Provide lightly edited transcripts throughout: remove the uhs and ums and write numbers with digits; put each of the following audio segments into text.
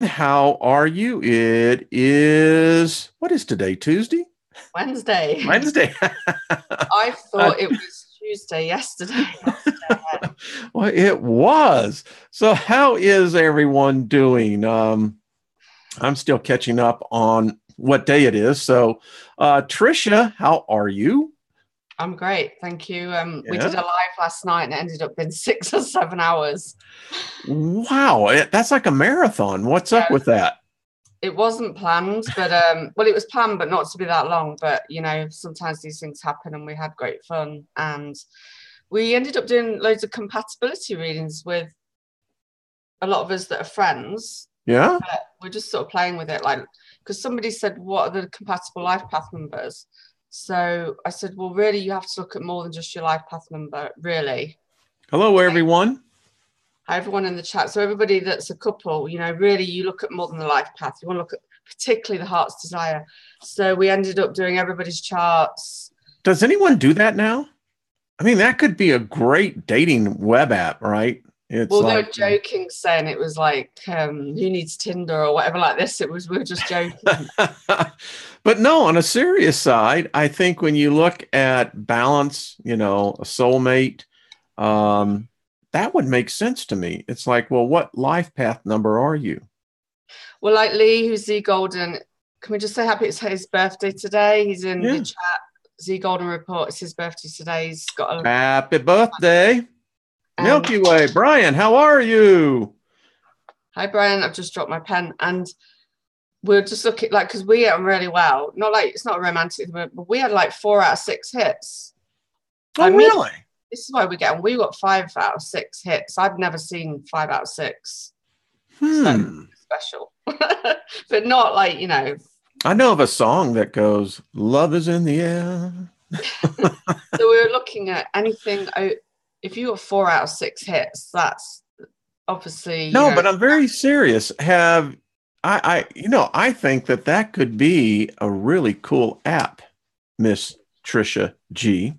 How are you? It is, what is today? Tuesday? Wednesday. Wednesday. I Uh, thought it was Tuesday yesterday. well, it was. So, how is everyone doing? I'm still catching up on what day it is. So, Trisha, how are you? I'm great, thank you. We Yeah. did a live last night and it ended up being 6 or 7 hours. Wow, that's like a marathon. What's Yeah, up with that? it wasn't planned, but well, it was planned, but not to be that long. But sometimes these things happen, and we had great fun. And we ended up doing loads of compatibility readings with a lot of us that are friends. Yeah. We're just sort of playing with it, like because somebody said, "What are the compatible life path numbers?" So I said, "Well, really, you have to look at more than just your life path number, really." Hello, everyone. Hi, everyone in the chat. So everybody that's a couple, really, you look at more than the life path. You want to look at particularly the heart's desire. So we ended up doing everybody's charts. Does anyone do that now? I mean, that could be a great dating web app, right? It's Well, they like, were joking, saying it was like, who needs Tinder or whatever like this. We were just joking. but no, on a serious side, I think when you look at balance, a soulmate, um, that would make sense to me. It's like, well, what life path number are you? Well, like Lee, who's Z Golden, can we just say happy it's his birthday today? He's in the Yeah. chat. Z Golden report. It's his birthday today. He's got a Happy birthday, and Milky Way. Brian, how are you? hi Brian. I've just dropped my pen and we're just looking like because we get on really well. Not like it's not a romantic, but we had like 4 out of 6 hits. Oh, Like me, really? this is why we get on. We got 5 out of 6 hits. I've never seen 5 out of 6. So Hmm. special, but not like I know of a song that goes, Love is in the air. So we were looking at anything. If you got 4 out of 6 hits, that's obviously No, but I'm very serious. I think that could be a really cool app, Miss Trisha G.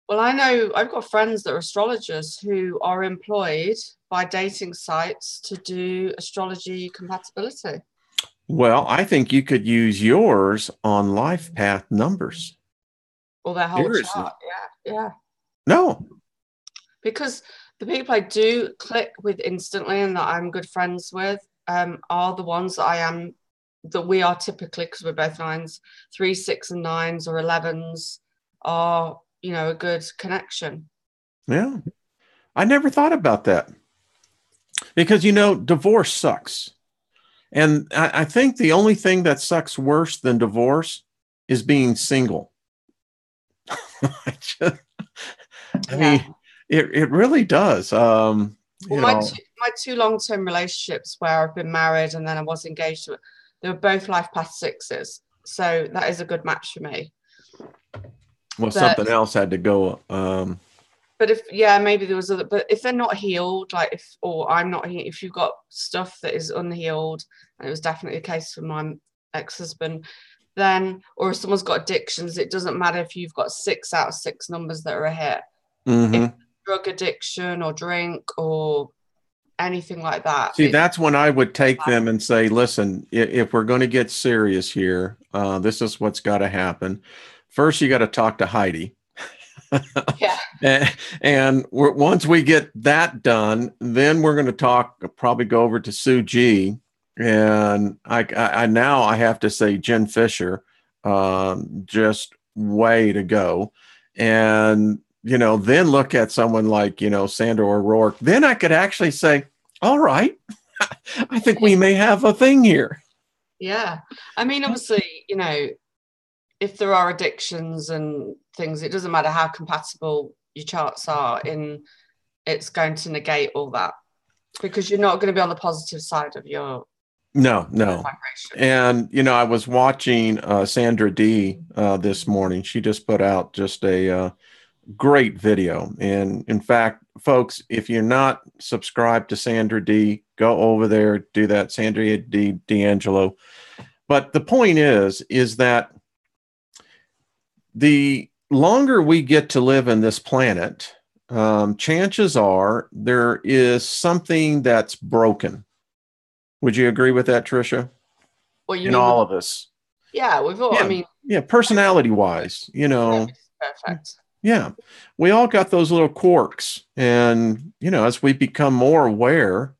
Well, I know I've got friends that are astrologers who are employed by dating sites to do astrology compatibility. Well, I think you could use yours on life path numbers. Or their whole Seriously. chart. Yeah, yeah. No. Because the people I do click with instantly and that I'm good friends with are the ones that we are typically, because we're both nines, 3, 6, and nines or 11s are, a good connection. Yeah. I never thought about that because, divorce sucks. And I think the only thing that sucks worse than divorce is being single. I Yeah. mean, it really does. Well, my two long-term relationships where I've been married and then I was engaged to it, they were both life path 6s. So that is a good match for me. well, But something else had to go. maybe there was other, but if they're not healed, like or I'm not healed, if you've got stuff that is unhealed, and it was definitely the case for my ex-husband, then, or if someone's got addictions, it doesn't matter if you've got 6 out of 6 numbers that are a hit. If Mm-hmm. drug addiction or drink or anything like that, See, that's when I would take them and say, listen, if we're going to get serious here, this is what's got to happen. First, you got to talk to Heidi. yeah. And once we get that done, then we're going to probably go over to Sue G. And I now I have to say Jen Fisher, just way to go. And, then look at someone like, Sandra O'Rourke. Then I could actually say, all right, I think we may have a thing here. Yeah. I mean, obviously, if there are addictions and things, it doesn't matter how compatible your charts are in, it's going to negate all that because you're not going to be on the positive side of your No, no. vibration. And, I was watching Sandra D this morning. She just put out just a great video. And in fact, folks, if you're not subscribed to Sandra D, go over there, do that, Sandra D D'Angelo. But the point is that the longer we get to live in this planet, chances are there is something that's broken. Would you agree with that, Trisha? What you In mean with, all of us. yeah, we've all, I Yeah. mean, Yeah. Personality wise, nobody's perfect. yeah, we all got those little quirks. And, as we become more aware,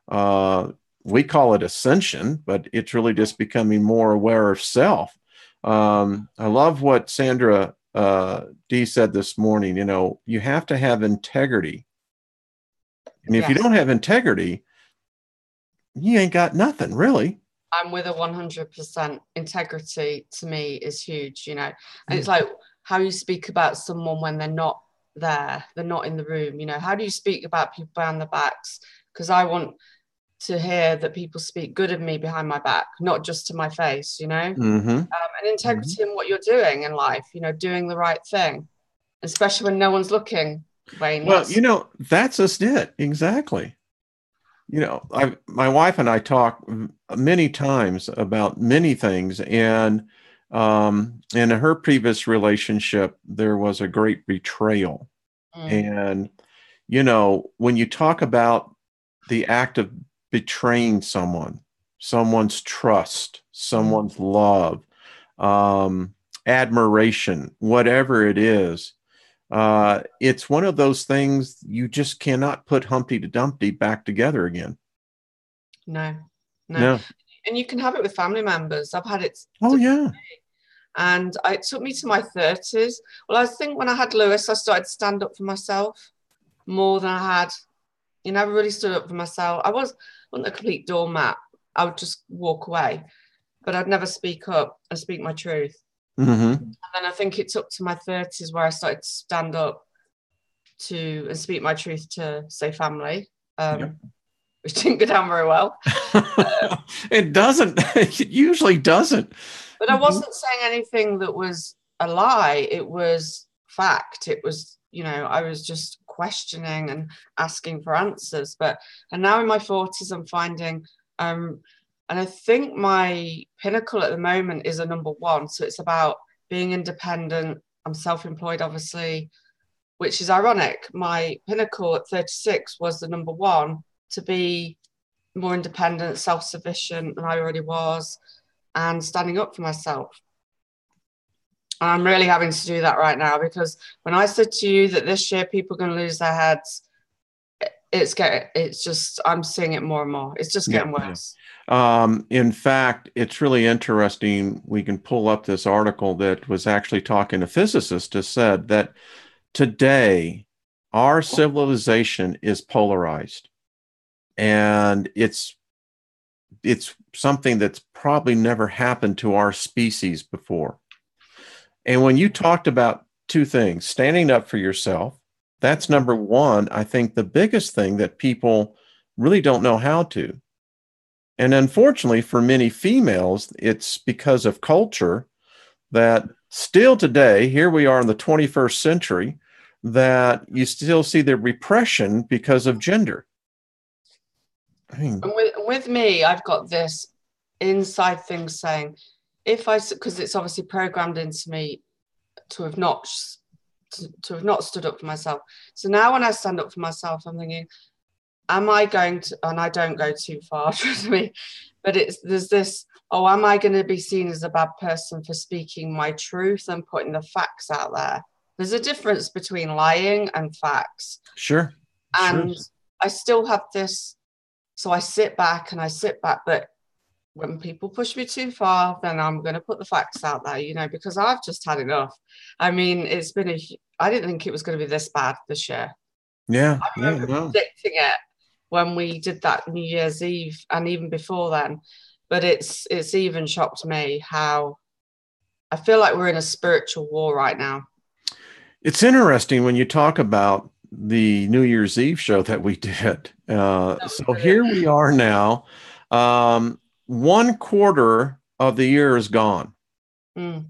uh, we call it ascension, but it's really just becoming more aware of self. I love what Sandra D said this morning. You have to have integrity. And if you Yes. don't have integrity, you ain't got nothing, really. I'm with a 100%. Integrity to me is huge, and Yeah. it's like how you speak about someone when they're not there, they're not in the room. How do you speak about people behind their backs? Because I want to hear that people speak good of me behind my back, not just to my face, Mm-hmm. And integrity in what you're doing in life, doing the right thing, especially when no one's looking. Wayne, Well, that's just it. Exactly. My wife and I talk many times about many things, and in her previous relationship, there was a great betrayal. And, when you talk about the act of betraying someone's trust, someone's love, admiration, whatever it is, it's one of those things you just cannot put Humpty Dumpty back together again. No. No. And you can have it with family members. I've had it. Oh, yeah. And it took me to my 30s. Well, I think when I had Lewis, I started to stand up for myself more than I had. I really stood up for myself. I wasn't a complete doormat. I would just walk away, but I'd never speak up and speak my truth. Mm-hmm. And then I think it took to my 30s where I started to stand up and speak my truth to, say, family, which didn't go down very well. It doesn't. It usually doesn't. But I wasn't saying anything that was a lie. It was fact. It was, I was just questioning and asking for answers. And now in my 40s, I'm finding, and I think my pinnacle at the moment is a number 1. So it's about being independent. I'm self-employed, obviously, which is ironic. My pinnacle at 36 was the number 1, to be more independent, self-sufficient, and I already was, and standing up for myself. And I'm really having to do that right now, because when I said to you that this year people are going to lose their heads, I'm seeing it more and more. It's just getting worse. In fact, it's really interesting. We can pull up this article that was actually talking to physicists who said that today our civilization is polarized, and it's something that's probably never happened to our species before. And when you talked about 2 things, standing up for yourself, that's number 1. I think the biggest thing that people really don't know how to. And unfortunately, for many females, it's because of culture that still today, here we are in the 21st century, that you still see the repression because of gender. And with me, I've got this inside thing saying, because it's obviously programmed into me to have not stood up for myself. So now when I stand up for myself, I'm thinking, am I going to, and I don't go too far, trust me, but there's this, am I going to be seen as a bad person for speaking my truth and putting the facts out there? There's a difference between lying and facts. Sure. And I still have this, so I sit back, but when people push me too far, then I'm going to put the facts out there, because I've just had enough. I mean, I didn't think it was going to be this bad this year. Yeah. I remember predicting it when we did that New Year's Eve and even before then. But it's even shocked me how I feel like we're in a spiritual war right now. It's interesting when you talk about the New Year's Eve show that we did. So here we are now. 1/4 of the year is gone. I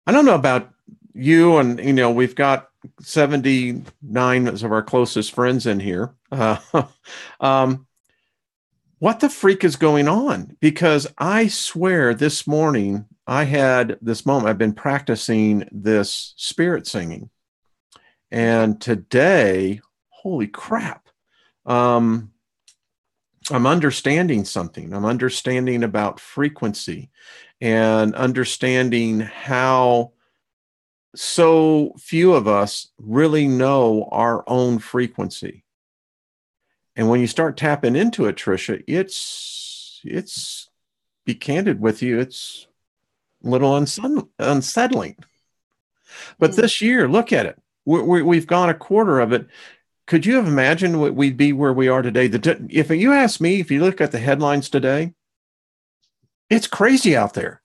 don't know about you, and we've got 79 of our closest friends in here. What the freak is going on? Because I swear this morning I had this moment. I've been practicing this spirit singing, and today, holy crap. I'm understanding something. I'm understanding about frequency and understanding how so few of us really know our own frequency. And when you start tapping into it, Trisha, it's be candid with you, it's a little unsettling. But this year, look at it. We've gone a quarter of it. Could you have imagined what we'd be where we are today? If you ask me, if you look at the headlines today, it's crazy out there.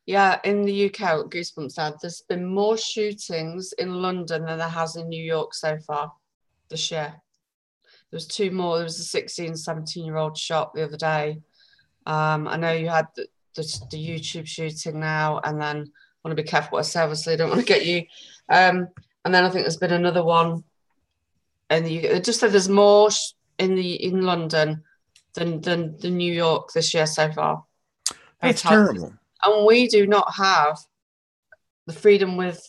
Yeah, in the UK, Goosebumps had, there's been more shootings in London than there has in New York so far this year. There was 2 more. There was a 16, 17-year-old shot the other day. I know you had the YouTube shooting now, and then I want to be careful what I say, obviously I don't want to get you. And then I think there's been another one in the UK. It just said there's more in London than New York this year so far. That's terrible. And we do not have the freedom with,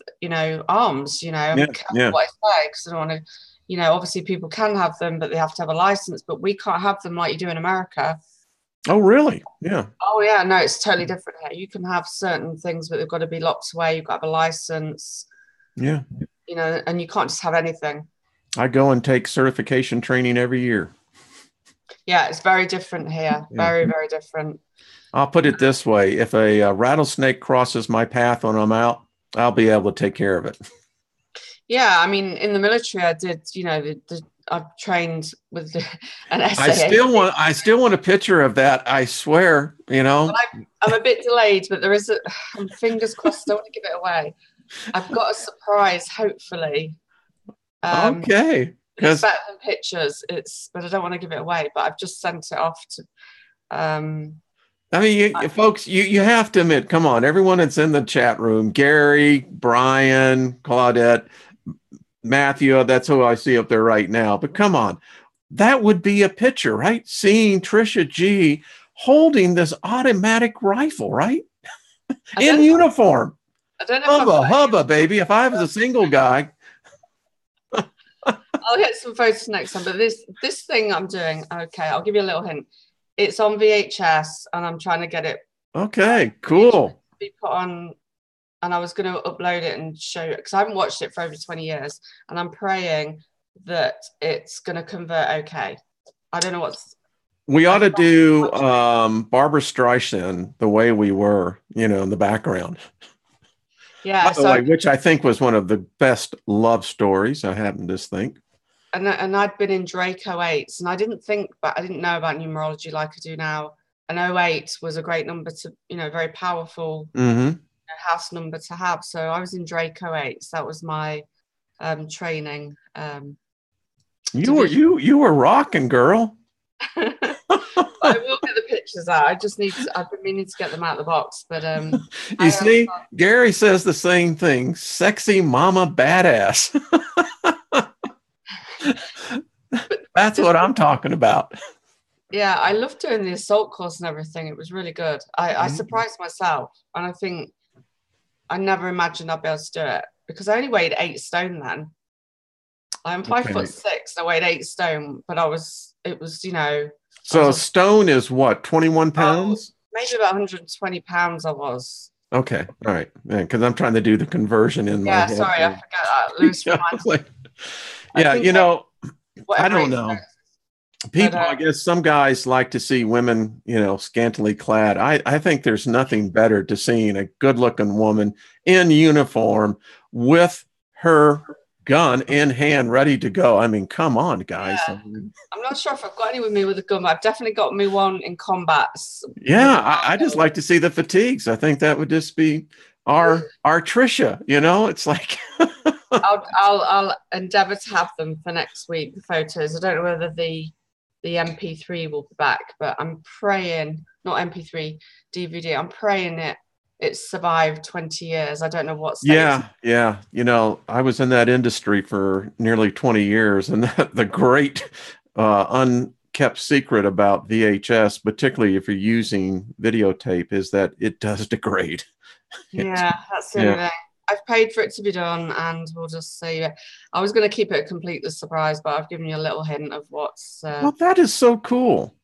arms, Yeah. what I say, because I don't want to, obviously people can have them, but they have to have a license, but we can't have them like you do in America. Oh, really? Yeah. Oh, yeah. No, it's totally different here. You can have certain things, but they've got to be locked away. You've got to have a license. Yeah. And you can't just have anything. I go and take certification training every year. Yeah, it's very different here. Yeah. Very, very different. I'll put it this way. If a rattlesnake crosses my path when I'm out, I'll be able to take care of it. Yeah. I mean, in the military, I did, I've trained with an SA. I still want a picture of that. I swear, Well, I'm a bit delayed, but I'm fingers crossed. I don't want to give it away. I've got a surprise, hopefully. Okay. It's better than pictures. But I don't want to give it away. But I've just sent it off to. I mean, folks, you have to admit, come on, everyone that's in the chat room, Gary, Brian, Claudette, Matthew, that's who I see up there right now. But come on, that would be a picture, right? Seeing Trisha G holding this automatic rifle, right? In uniform. I don't know. Hubba, baby. If I was a single guy. I'll get some photos next time. But this thing I'm doing, okay, I'll give you a little hint. It's on VHS, and I'm trying to get it. Okay, cool. Be put on. And I was going to upload it and show it because I haven't watched it for over 20 years. And I'm praying that it's going to convert okay. I don't know we ought to do Barbara Streisand, The Way We Were, in the background. Yeah. By the way, which I think was one of the best love stories, I happen to think. And I'd been in Drake 08s, and I didn't know about numerology like I do now. And 08 was a great number to, very powerful. Mm-hmm. House number to have. So I was in Drake 08s. That was my training. You were rocking, girl. I will get the pictures out. I've been meaning to get them out of the box, but you see, Gary says the same thing. Sexy mama badass. That's what I'm talking about. Yeah, I loved doing the assault course and everything. It was really good. I surprised myself, and I think I never imagined I'd be able to do it because I only weighed 8 stone then. I'm 5'6", I weighed 8 stone, but it was. So a stone is what, 21 pounds? Maybe about 120 pounds I was. Okay, all right, because I'm trying to do the conversion in my head. Yeah, sorry, I forget that. Lose my mind. I don't know. People, I guess some guys like to see women, scantily clad. I think there's nothing better to seeing a good-looking woman in uniform with her gun in hand, ready to go. I mean, come on, guys. Yeah. I'm not sure if I've got any with me with a gun, but I've definitely got me one in combat. Yeah, I just like to see the fatigues. I think that would just be our Trisha. It's like. I'll endeavour to have them for next week. The photos. I don't know whether the MP3 will be back, but I'm praying, not MP3, DVD. I'm praying it's survived 20 years. I don't know what stage. Yeah. I was in that industry for nearly 20 years, and the great unkept secret about VHS, particularly if you're using videotape, is that it does degrade. Yeah, that's the only thing. I've paid for it to be done, and we'll just see. I was going to keep it a complete surprise, but I've given you a little hint of what's. Well, that is so cool.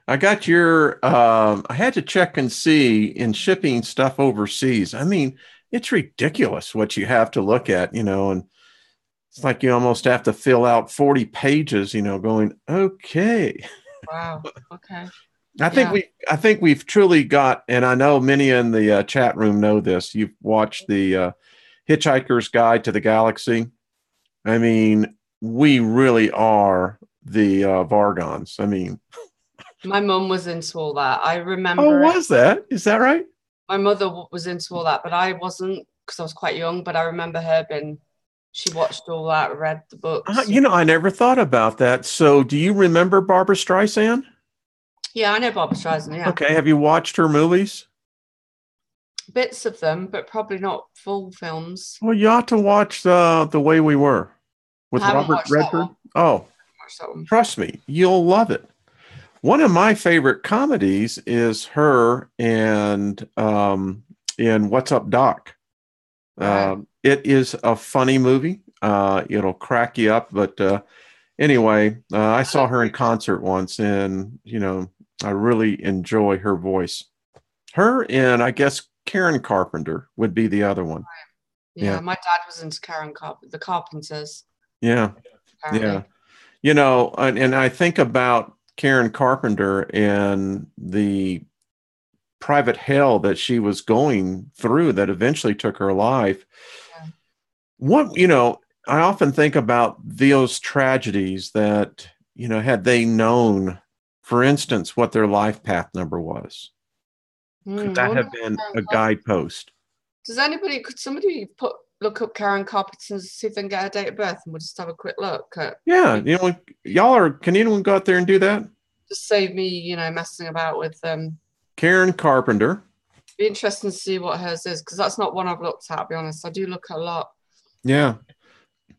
I got your. I had to check and see in shipping stuff overseas. I mean, it's ridiculous what you have to look at. And it's like you almost have to fill out 40 pages. Going, okay. Wow. Okay. I think we've truly got, and I know many in the chat room know this. You've watched the Hitchhiker's Guide to the Galaxy. I mean, we really are the Vargons. I mean, my mum was into all that. I remember. Oh, was that? Is that right? My mother was into all that, but I wasn't because I was quite young. But I remember her being. She watched all that, read the books. I never thought about that. So, do you remember Barbra Streisand? Yeah, I know Barbra Streisand, yeah. Okay, have you watched her movies? Bits of them, but probably not full films. Well, you ought to watch The Way We Were with Robert Redford. Oh, trust me, you'll love it. One of my favorite comedies is her and in What's Up, Doc? Right. It is a funny movie. It'll crack you up, but anyway, I saw her in concert once, and I really enjoy her voice. Her and I guess Karen Carpenter would be the other one. Yeah, my dad was into the Carpenters. Yeah, apparently. Yeah. And I think about Karen Carpenter and the private hell that she was going through that eventually took her life. Yeah. I often think about those tragedies that, had they known, for instance, what their life path number was. Could that have been a guidepost? Could somebody look up Karen Carpenter and see if they can get her date of birth, and we'll just have a quick look at. Yeah, can anyone go out there and do that? Just save me, messing about with Karen Carpenter. Be interesting to see what hers is, because that's not one I've looked at, to be honest. I do look at a lot. Yeah.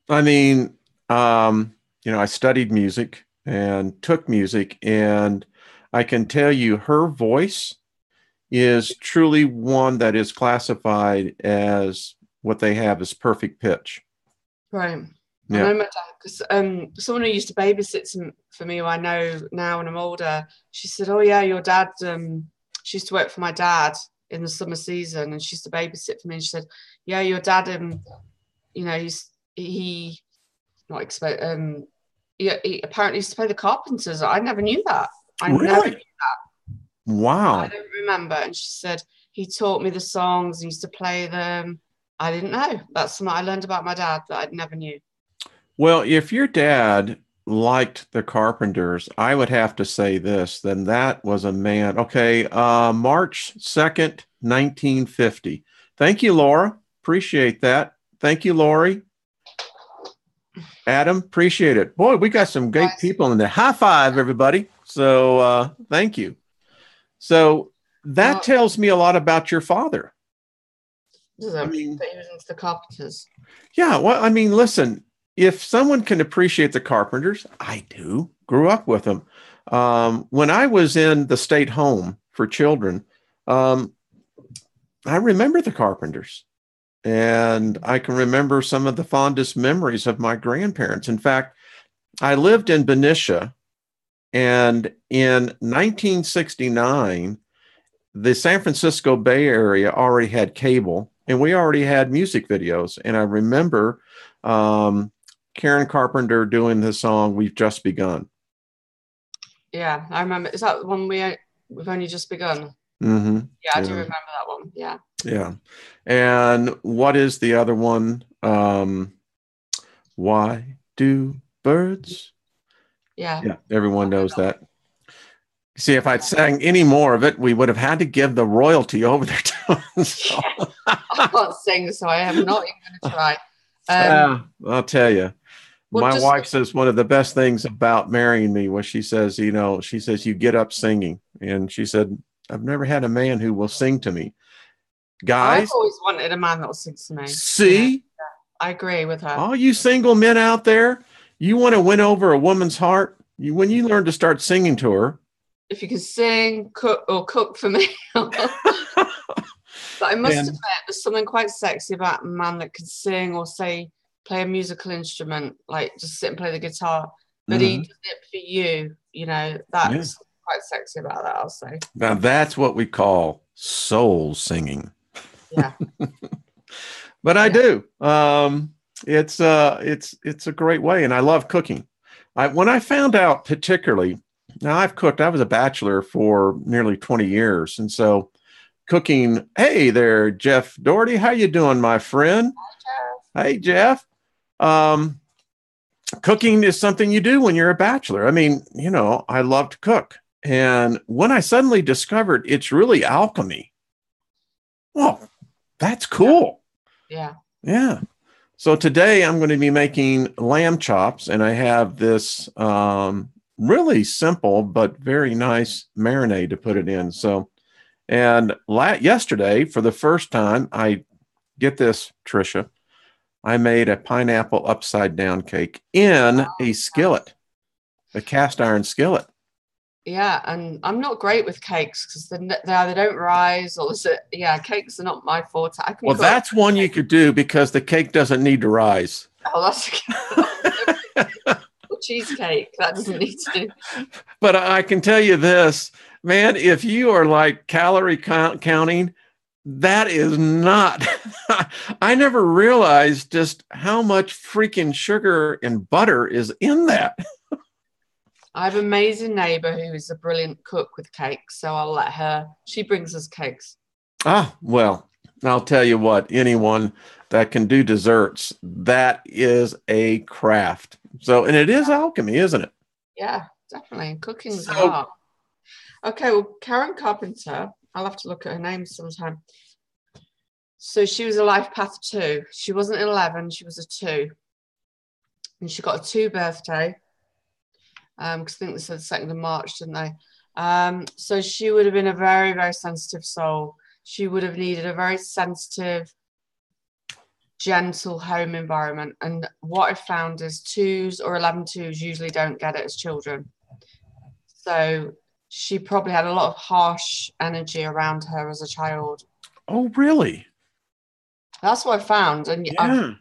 I mean, I studied music and took music, and I can tell you her voice is truly one that is classified as what they have as perfect pitch. Right. Yeah. I know my dad, because someone who used to babysit for me, who I know now when I'm older, she said, "Oh yeah, your dad." She used to work for my dad in the summer season, and she used to babysit for me. And she said, "Yeah, your dad, he apparently used to play the Carpenters." I never knew that. Never knew that. Wow. I don't remember. And she said he taught me the songs and used to play them. I didn't know. That's something I learned about my dad that I never knew. Well, if your dad liked the Carpenters, I would have to say this, then that was a man. Okay, March 2nd, 1950. Thank you, Laura. Appreciate that. Thank you, Lori. Adam, appreciate it. Boy, we got some great people in there. High five, everybody. So thank you. So that tells me a lot about your father. I mean, that he was into the Carpenters. Yeah, well, I mean, listen, if someone can appreciate the Carpenters, I do. Grew up with them. When I was in the state home for children, I remember the Carpenters. And I can remember some of the fondest memories of my grandparents. In fact, I lived in Benicia, and in 1969, the San Francisco Bay Area already had cable, and we already had music videos. And I remember Karen Carpenter doing the song "We've Just Begun." Yeah, I remember. Is that the one we've only just begun? Mm-hmm. Yeah, I do remember that one. Yeah. Yeah. And what is the other one? Why do birds? Yeah. Yeah, everyone knows that. See, if I'd sang any more of it, we would have had to give the royalty over there to us. I can't sing, so I am not even going to try. I'll tell you. My wife says one of the best things about marrying me was she says, you get up singing. And she said, I've never had a man who will sing to me. Guys, I've always wanted a man that will sing to me. See? Yeah, I agree with her. All you single men out there, you want to win over a woman's heart? When you learn to start singing to her. If you can sing, cook for me. But I must admit, there's something quite sexy about a man that can sing or say play a musical instrument, like just sit and play the guitar. But he does it for you. You know, that's quite sexy about that, I'll say. Now that's what we call soul singing. Yeah. But I do. It's a great way, and I love cooking. When I found out, particularly, now I've cooked. I was a bachelor for nearly 20 years, and so cooking. Hey there, Jeff Doherty. How you doing, my friend? Hi, Hey, Jeff. Cooking is something you do when you're a bachelor. I mean, you know, I love to cook, and when I suddenly discovered it's really alchemy, well, that's cool. Yeah. Yeah. So today I'm going to be making lamb chops, and I have this really simple but very nice marinade to put it in. So, and yesterday, for the first time, I get this, Trisha, I made a pineapple upside down cake in a skillet, a cast iron skillet. Yeah, and I'm not great with cakes because they either don't rise or cakes are not my forte. Well, that's one you could do because the cake doesn't need to rise. Oh, that's cheesecake. That doesn't need to do. But I can tell you this, man, if you are like calorie counting, that is not. I never realized just how much freaking sugar and butter is in that. I have an amazing neighbor who is a brilliant cook with cakes, so I'll let her. She brings us cakes. Ah, well, I'll tell you what, anyone that can do desserts, that is a craft. So, and it is alchemy, isn't it? Yeah, definitely. Cooking's art. Okay, well, Karen Carpenter, I'll have to look at her name sometime. So she was a life path 2. She wasn't an 11, she was a 2. And she got a 2 birthday. Because I think they said the 2nd of March, didn't they? So she would have been a very, very sensitive soul. She would have needed a very sensitive, gentle home environment. And what I found is 2s or 11-2s usually don't get it as children. So she probably had a lot of harsh energy around her as a child. Oh, really? That's what I found. And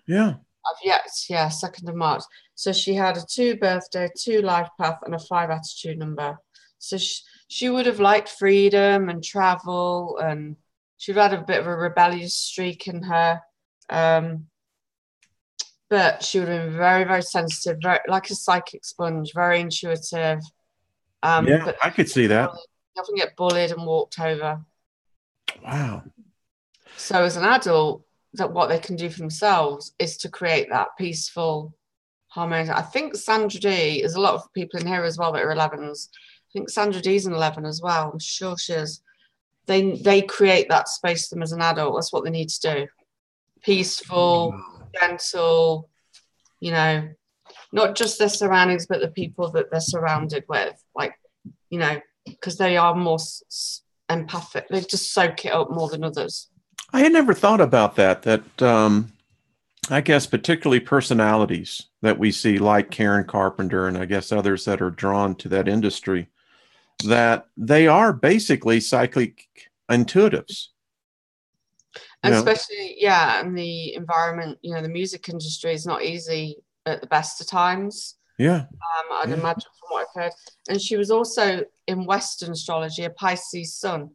yeah. 2nd of March. So she had a 2 birthday, 2 life path, and a 5 attitude number. So she would have liked freedom and travel, and she would have had a bit of a rebellious streak in her. But she would have been very, very sensitive, very like a psychic sponge, very intuitive. But I could see that. You often get bullied and walked over. Wow. So as an adult, that what they can do for themselves is to create that peaceful, harmonious. I think Sandra D, there's a lot of people in here as well that are 11s. I think Sandra D's an 11 as well. I'm sure she is. They create that space for them as an adult. That's what they need to do. Peaceful, gentle, you know, not just their surroundings, but the people that they're surrounded with. Like, you know, because they are more empathic. They just soak it up more than others. I had never thought about that I guess particularly personalities that we see like Karen Carpenter and I guess others that are drawn to that industry, that they are basically psychic intuitives. And especially, in the environment, you know, the music industry is not easy at the best of times. Yeah. I'd imagine from what I've heard. And she was also in Western astrology, a Pisces sun.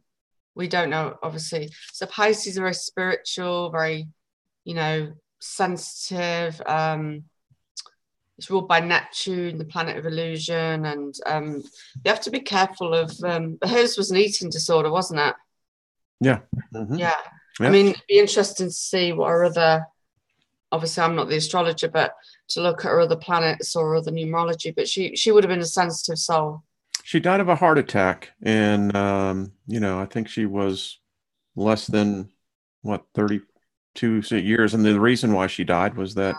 We don't know, obviously. So Pisces are very spiritual, very, you know, sensitive. It's ruled by Neptune, the planet of illusion. And you have to be careful of, hers was an eating disorder, wasn't it? Yeah. Mm-hmm. Yeah. I mean, it'd be interesting to see what her other, obviously I'm not the astrologer, but to look at her other planets or other numerology, but she would have been a sensitive soul. She died of a heart attack, and you know, I think she was less than 32 years, and the reason why she died was that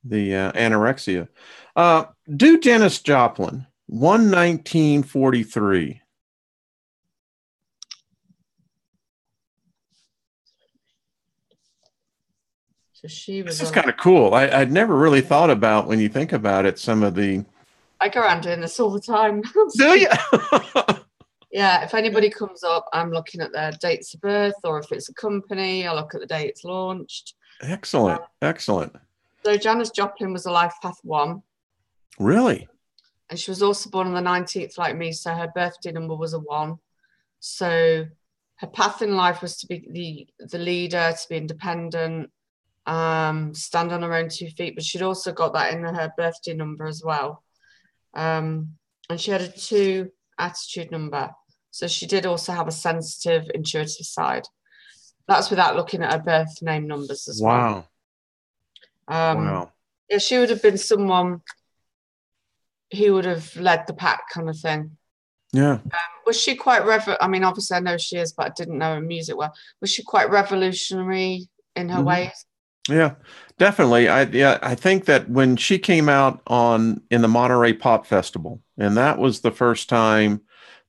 the anorexia. Do Janis Joplin, 1943. So she was. This is kind of cool. I'd never really thought about, when you think about it, some of the. I go around doing this all the time. Do you? Yeah, if anybody comes up, I'm looking at their dates of birth, or if it's a company, I look at the day it's launched. Excellent. Excellent. So Janis Joplin was a life path 1. Really? And she was also born on the 19th like me, so her birthday number was a 1. So her path in life was to be the leader, to be independent, stand on her own 2 feet, but she'd also got that in her birthday number as well. And she had a 2 attitude number. So she did also have a sensitive, intuitive side. That's without looking at her birth name numbers as well. Wow. Yeah, she would have been someone who would have led the pack kind of thing. Yeah. Was she quite I mean, obviously I know she is, but I didn't know her music well. Was she quite revolutionary in her ways? Yeah, definitely. I think that when she came out in the Monterey Pop Festival, and that was the first time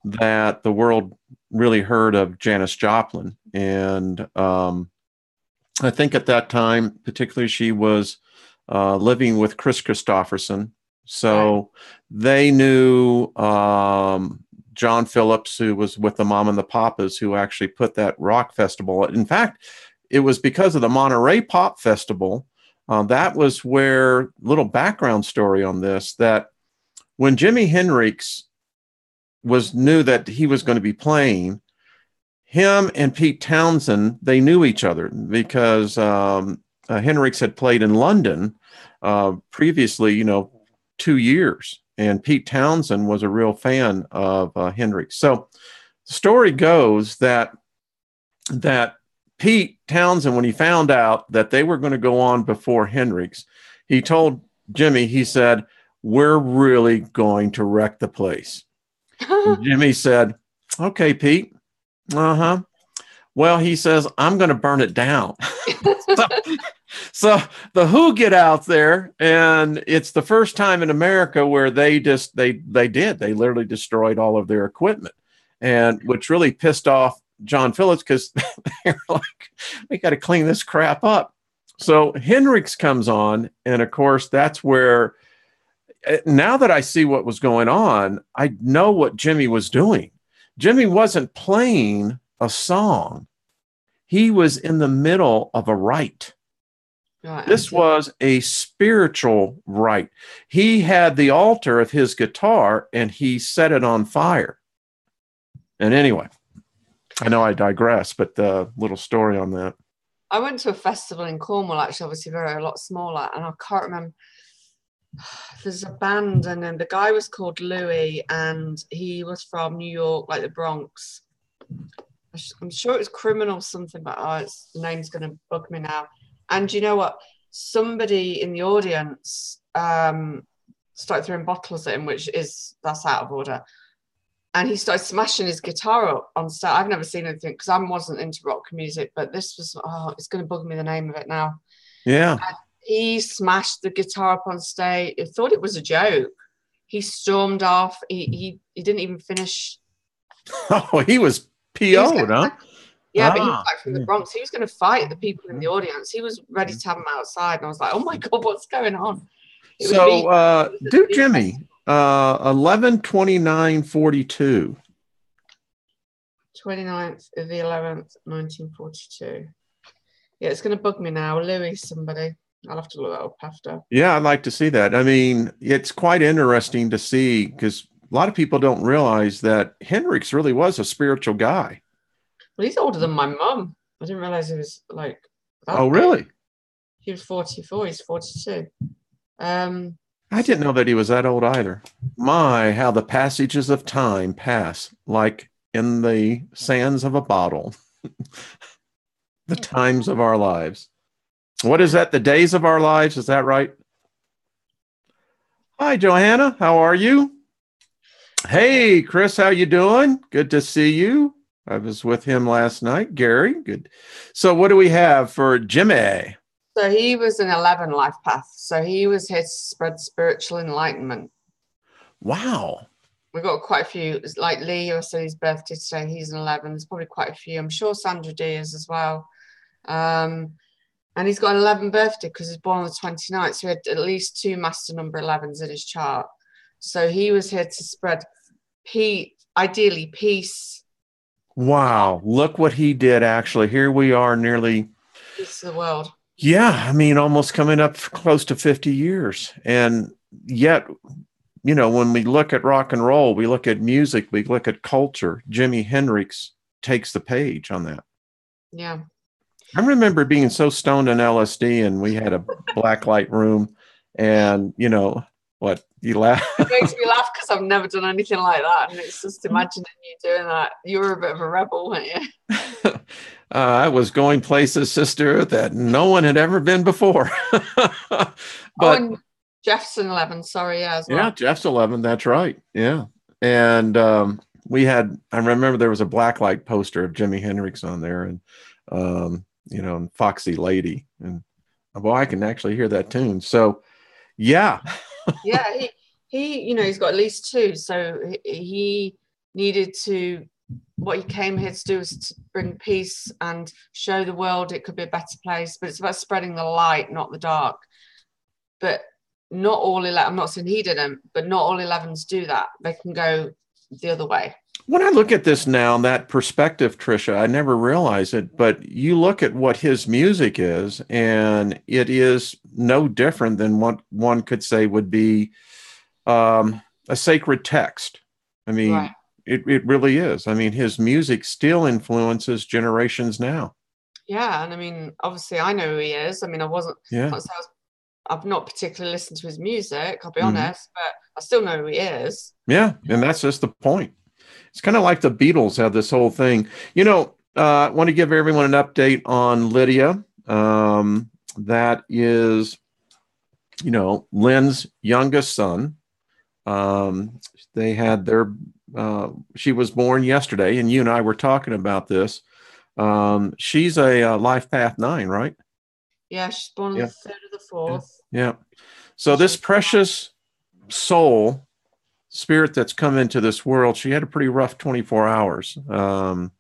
that the world really heard of Janis Joplin. And I think at that time, particularly, she was living with Chris Christopherson. So they knew John Phillips, who was with the Mom and the Papas, who actually put that rock festival. In fact, it was because of the Monterey Pop Festival. That was where, little background story on this, that when Jimi Hendrix knew that he was going to be playing, him and Pete Townsend, they knew each other because Hendrix had played in London previously, 2 years. And Pete Townsend was a real fan of Hendrix. So the story goes that Pete Townsend, when he found out that they were going to go on before Hendrix, he told Jimmy, he said, "We're really going to wreck the place." Jimmy said, "Okay, Pete. Uh-huh. Well," he says, "I'm going to burn it down." So the Who get out there, and it's the first time in America where they literally destroyed all of their equipment, and which really pissed off John Phillips, because they're like, "We got to clean this crap up." So Hendrix comes on, and of course that's where, now that I see what was going on, I know what Jimmy was doing. Jimmy wasn't playing a song. He was in the middle of a rite. This was a spiritual rite. He had the altar of his guitar and he set it on fire. And anyway, I know I digress, but the little story on that. I went to a festival in Cornwall, actually, obviously a lot smaller, and I can't remember. There's a band, and then the guy was called Louis, and he was from New York, like the Bronx. I'm sure it was Criminal something, but the name's going to bug me now. And you know what? Somebody in the audience started throwing bottles at him, that's out of order. And he started smashing his guitar up on stage. I've never seen anything, because I wasn't into rock music, but this was, it's going to bug me the name of it now. Yeah. And he smashed the guitar up on stage. He thought it was a joke. He stormed off. He didn't even finish. Oh, he was PO'd, huh? Yeah, but he was like from the Bronx. He was going to fight the people in the audience. He was ready to have them outside. And I was like, oh my God, what's going on? So do Jimmy, 11/29/42. 29th of the 11th, 1942. Yeah, it's going to bug me now. Louis somebody. I'll have to look that up after. Yeah, I'd like to see that. I mean, it's quite interesting to see, because a lot of people don't realize that Hendrix really was a spiritual guy. Well, he's older than my mum. I didn't realize he was like that. Oh, really? He was 44. He's 42. I didn't know that he was that old either. My, how the passages of time pass like in the sands of a bottle. The times of our lives. What is that? The days of our lives? Is that right? Hi, Johanna. How are you? Hey, Chris. How you doing? Good to see you. I was with him last night. Gary, good. So what do we have for Jimmy? So he was an 11 life path. So he was here to spread spiritual enlightenment. Wow. We've got quite a few. It's like Lee, I said his birthday today. He's an 11. There's probably quite a few. I'm sure Sandra D is as well. And he's got an 11 birthday because he's born on the 29th. So he had at least 2 master number 11s in his chart. So he was here to spread. Pete ideally peace. Wow. Look what he did, actually. Here we are nearly. Peace of the world. Yeah. I mean, almost coming up close to 50 years. And yet, you know, when we look at rock and roll, we look at music, we look at culture, Jimi Hendrix takes the page on that. Yeah. I remember being so stoned on LSD and we had a black light room and, you know, what, you laugh? It makes me laugh because I've never done anything like that. And it's just imagining you doing that. You were a bit of a rebel, weren't you? I was going places, sister, that no one had ever been before. But and Jefferson 11, sorry, yeah, as well. Yeah, Jeff's 11, that's right. Yeah. And we had, I remember there was a blacklight poster of Jimi Hendrix on there and, you know, and Foxy Lady. And boy, I can actually hear that tune. So, yeah. Yeah, he, you know, he's got at least two. So he needed to, what he came here to do was to bring peace and show the world it could be a better place. But it's about spreading the light, not the dark. But not all 11, I'm not saying he didn't, but not all 11s do that. They can go the other way. When I look at this now, that perspective, Trisha, I never realized it, but you look at what his music is, and it is no different than what one could say would be a sacred text. I mean, Right. it really is. I mean, his music still influences generations now. Yeah, and I mean, obviously, I know who he is. I mean, I've not particularly listened to his music, I'll be honest, but I still know who he is. Yeah, and that's just the point. It's kind of like the Beatles have this whole thing. You know, I want to give everyone an update on Lydia. That is, you know, Lynn's youngest son. They had their, she was born yesterday, and you and I were talking about this. She's a Life Path 9, right? Yeah, she's born on the 3rd of the 4th. Yeah. So this precious soul, spirit that's come into this world, she had a pretty rough 24 hours. But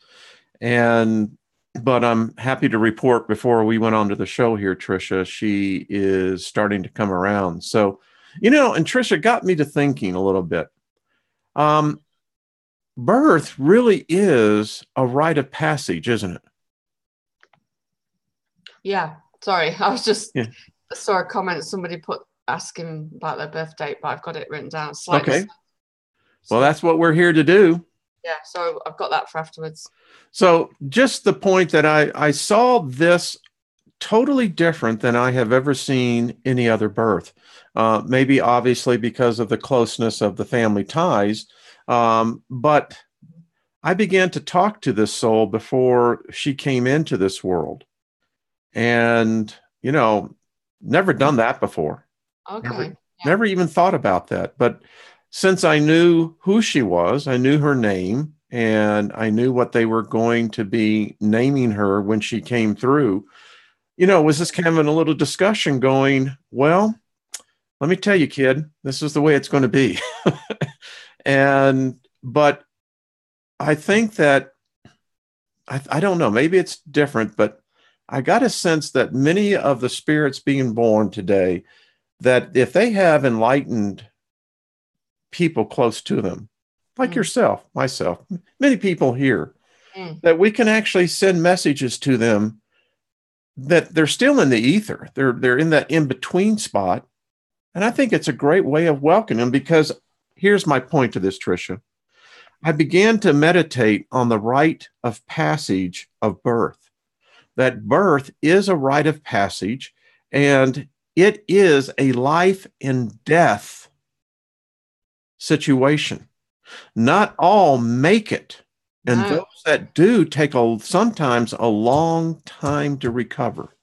I'm happy to report before we went on to the show here, Trisha, she is starting to come around. So, you know, and Trisha got me to thinking a little bit. Birth really is a rite of passage, isn't it? Yeah. Sorry, I was just saw a comment somebody put asking about their birth date, but I've got it written down slightly. Okay. Well, that's what we're here to do. Yeah, so I've got that for afterwards. So just the point that I saw this totally different than I have ever seen any other birth. Maybe obviously because of the closeness of the family ties. But I began to talk to this soul before she came into this world. And, you know, never done that before. Okay. Never even thought about that. But since I knew who she was, I knew her name, and I knew what they were going to be naming her when she came through, you know, was this kind of a little discussion going, well, let me tell you, kid, this is the way it's going to be. But I think that, I don't know, maybe it's different, but I got a sense that many of the spirits being born today, that if they have enlightened people close to them, like yourself, myself, many people here, that we can actually send messages to them that they're still in the ether. They're in that in-between spot. And I think it's a great way of welcoming them, because here's my point to this, Trisha. I began to meditate on the rite of passage of birth. That birth is a rite of passage, and it is a life and death situation. Not all make it, and those that do take sometimes a long time to recover.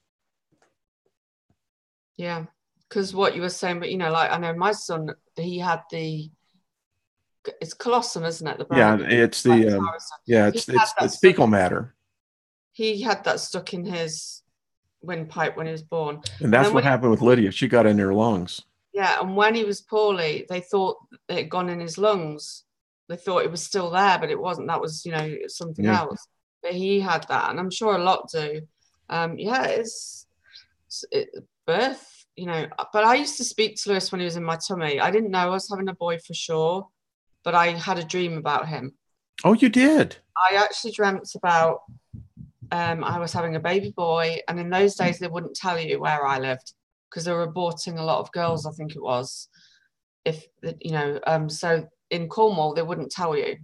Yeah, because what you were saying, but you know, like I know my son, he had it's colossum, isn't it? The brain. Yeah, it's the it's fecal matter. He had that stuck in his windpipe when he was born. And that's what happened with Lydia. She got in her lungs. Yeah, and when he was poorly, they thought it had gone in his lungs. They thought it was still there, but it wasn't. That was, you know, something else. But he had that, and I'm sure a lot do. It's birth, you know. But I used to speak to Lewis when he was in my tummy. I didn't know I was having a boy for sure, but I had a dream about him. Oh, you did? I actually dreamt about I was having a baby boy, and in those days they wouldn't tell you where I lived because they were aborting a lot of girls, I think it was. If you know, so in Cornwall they wouldn't tell you.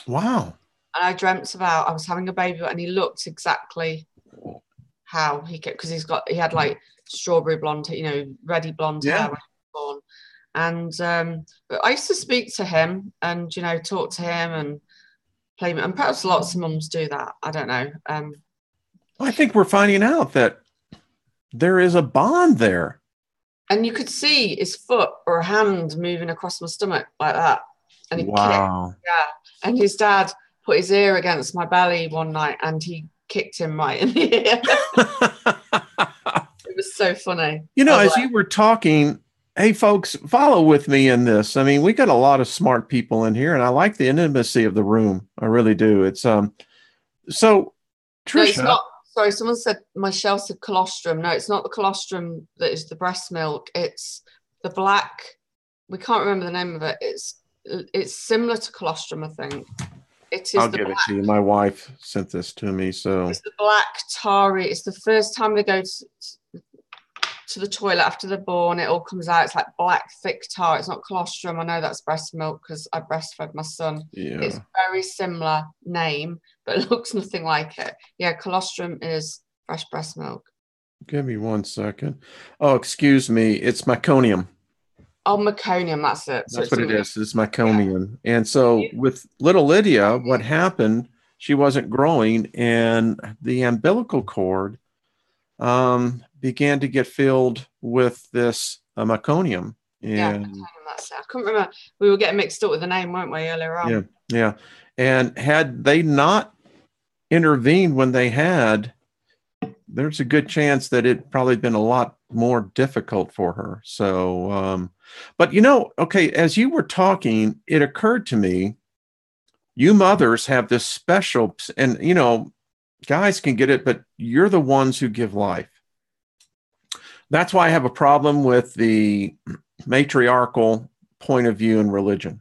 Wow. And I dreamt about I was having a baby, and he looked exactly how because he had like strawberry blonde, reddy blonde hair when he was born. And but I used to speak to him and talk to him and play, and perhaps lots of mums do that. I don't know. I think we're finding out that there is a bond there. And you could see his foot or hand moving across my stomach like that. And he kicked. Yeah. And his dad put his ear against my belly one night and he kicked him right in the ear. It was so funny. As you were talking, hey, folks, follow with me in this. I mean, we got a lot of smart people in here, and I like the intimacy of the room. I really do. It's so Trisha. No, it's not. Sorry, someone said, Michelle said colostrum. No, it's not the colostrum that is the breast milk. It's the black. We can't remember the name of it. It's similar to colostrum, I think. It is. I'll give it to you. My wife sent this to me. So it's the black tarry. It's the first time they go to the toilet after they're born. It all comes out. It's like black, thick tar. It's not colostrum. I know that's breast milk because I breastfed my son. Yeah. It's very similar name, but it looks nothing like it. Yeah, colostrum is fresh breast milk. Give me 1 second. Oh, excuse me. It's meconium. Oh, meconium, that's it. That's what it is. It's meconium. Yeah. And so with little Lydia, what happened, she wasn't growing, and the umbilical cord began to get filled with this meconium. And that's it. I couldn't remember. We were getting mixed up with the name, weren't we, earlier on? Yeah. And had they not intervened when they had, there's a good chance that it'd probably been a lot more difficult for her. So, but okay, as you were talking, it occurred to me, you mothers have this special, and guys can get it, but you're the ones who give life. That's why I have a problem with the matriarchal point of view in religion.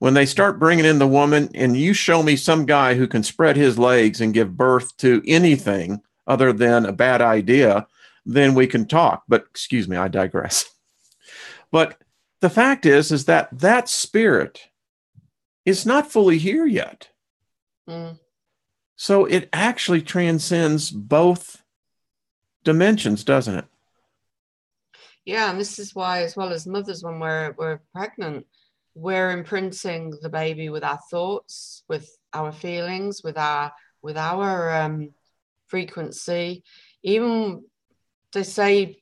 When they start bringing in the woman, and you show me some guy who can spread his legs and give birth to anything other than a bad idea, then we can talk. But excuse me, I digress. But the fact is that spirit is not fully here yet. Mm. So it actually transcends both dimensions, doesn't it? Yeah, and this is why, as well as mothers, when we're pregnant, we're imprinting the baby with our thoughts, with our feelings, with our frequency. Even they say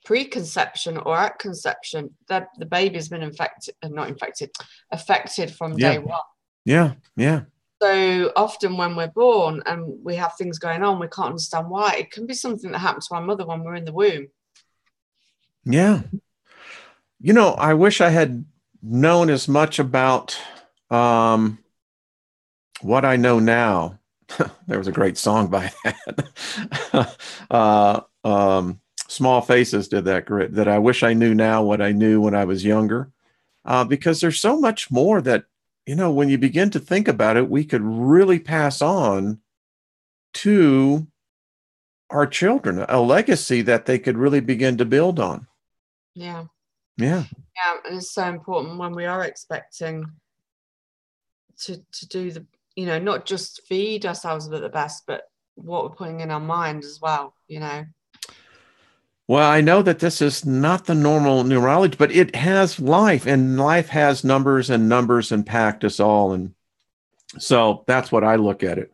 preconception or at conception that the baby's been affected from day one. Yeah. So often when we're born and we have things going on, we can't understand why. It can be something that happened to our mother when we're in the womb. Yeah. I wish I had known as much about what I know now. There was a great song by that. Small Faces did that I wish I knew now what I knew when I was younger, because there's so much more that, when you begin to think about it, we could really pass on to our children, a legacy that they could really begin to build on. Yeah. And it's so important when we are expecting to do the, not just feed ourselves with the best, but what we're putting in our mind as well, Well, I know that this is not the normal numerology, but it has life, and life has numbers, and numbers impact us all. And so that's what I look at it.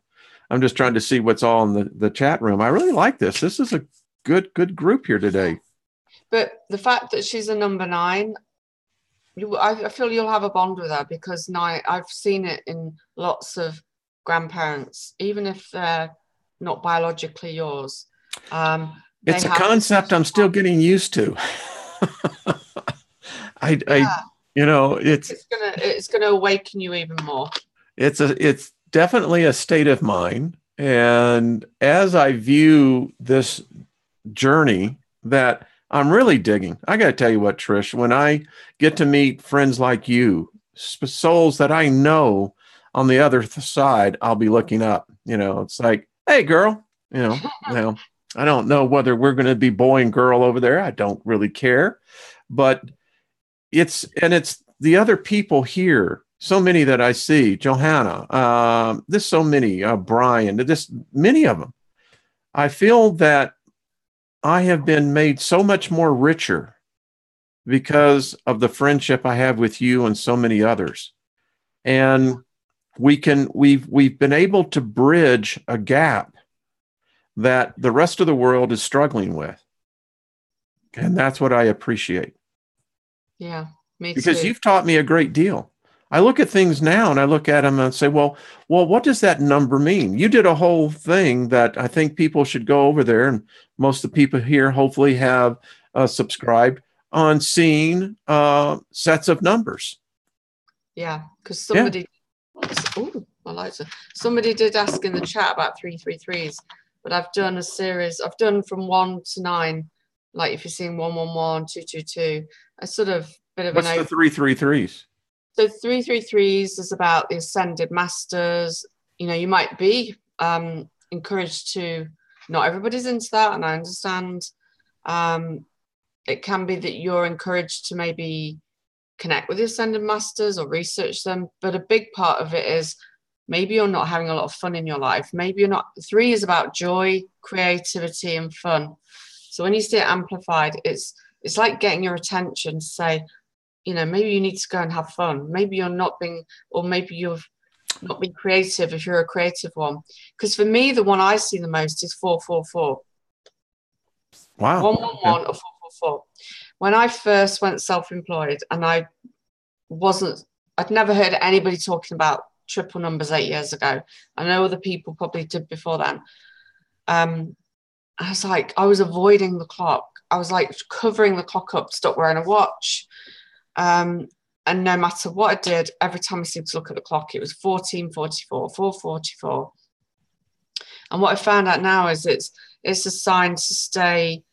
I'm just trying to see what's all in the chat room. I really like this. This is a good group here today. But the fact that she's a number 9, I feel you'll have a bond with her, because I've seen it in lots of grandparents, even if they're not biologically yours. It's a concept I'm still getting used to. It's gonna awaken you even more. It's definitely a state of mind. And as I view this journey that I'm really digging, I got to tell you what, Trish, when I get to meet friends like you, souls that I know on the other side, I'll be looking up. It's like, hey, girl, I don't know whether we're going to be boy and girl over there. I don't really care. But it's the other people here. So many that I see, Johanna, there's so many, Brian, there's many of them. I feel that I have been made so much more richer because of the friendship I have with you and so many others. And we've been able to bridge a gap that the rest of the world is struggling with. And that's what I appreciate. Yeah, me too. Because you've taught me a great deal. I look at things now and I look at them and say, well, what does that number mean? You did a whole thing that I think people should go over there. And most of the people here hopefully have subscribed on seeing sets of numbers. Yeah, because somebody, somebody did ask in the chat about 333s, but I've done a series. I've done from 1 to 9, like if you're seeing 111, 222, a sort of bit of What's the 333s? So 333s is about the ascended masters. You might be encouraged to. Not everybody's into that, and I understand. It can be that you're encouraged to maybe connect with the ascended masters or research them, but a big part of it is maybe you're not having a lot of fun in your life. Maybe you're not. 3 is about joy, creativity, and fun. So when you see it amplified, it's like getting your attention to say, maybe you need to go and have fun. Maybe you're not being, or maybe you've not been creative if you're a creative one. Because for me, the one I see the most is 444. Wow. 111 or 444. When I first went self-employed, and I'd never heard anybody talking about triple numbers 8 years ago. I know other people probably did before then. I was avoiding the clock. I was like covering the clock up, stop wearing a watch. And no matter what I did, every time I seemed to look at the clock, it was 14:44, 4:44. And what I found out now is it's a sign to stay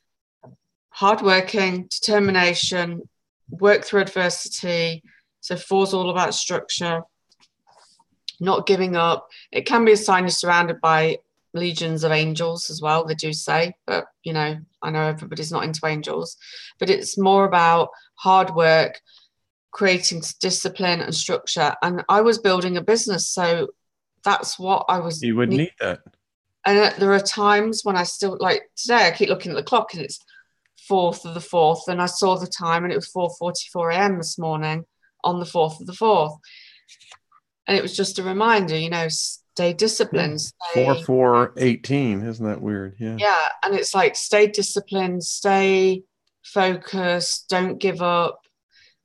hardworking, determination, work through adversity. So 4's all about structure, not giving up. It can be a sign you're surrounded by legions of angels as well, they do say, but I know everybody's not into angels, but it's more about hard work, creating discipline and structure. And I was building a business, so that's what I was. You would need that. And there are times when I still, like today, I keep looking at the clock and it's 4th of the 4th, and I saw the time and it was 4:44 a.m. this morning on the 4th of the 4th. And it was just a reminder, stay disciplined. Yeah. 4/4/18, isn't that weird? Yeah. Yeah, and it's like stay disciplined, stay focused, don't give up.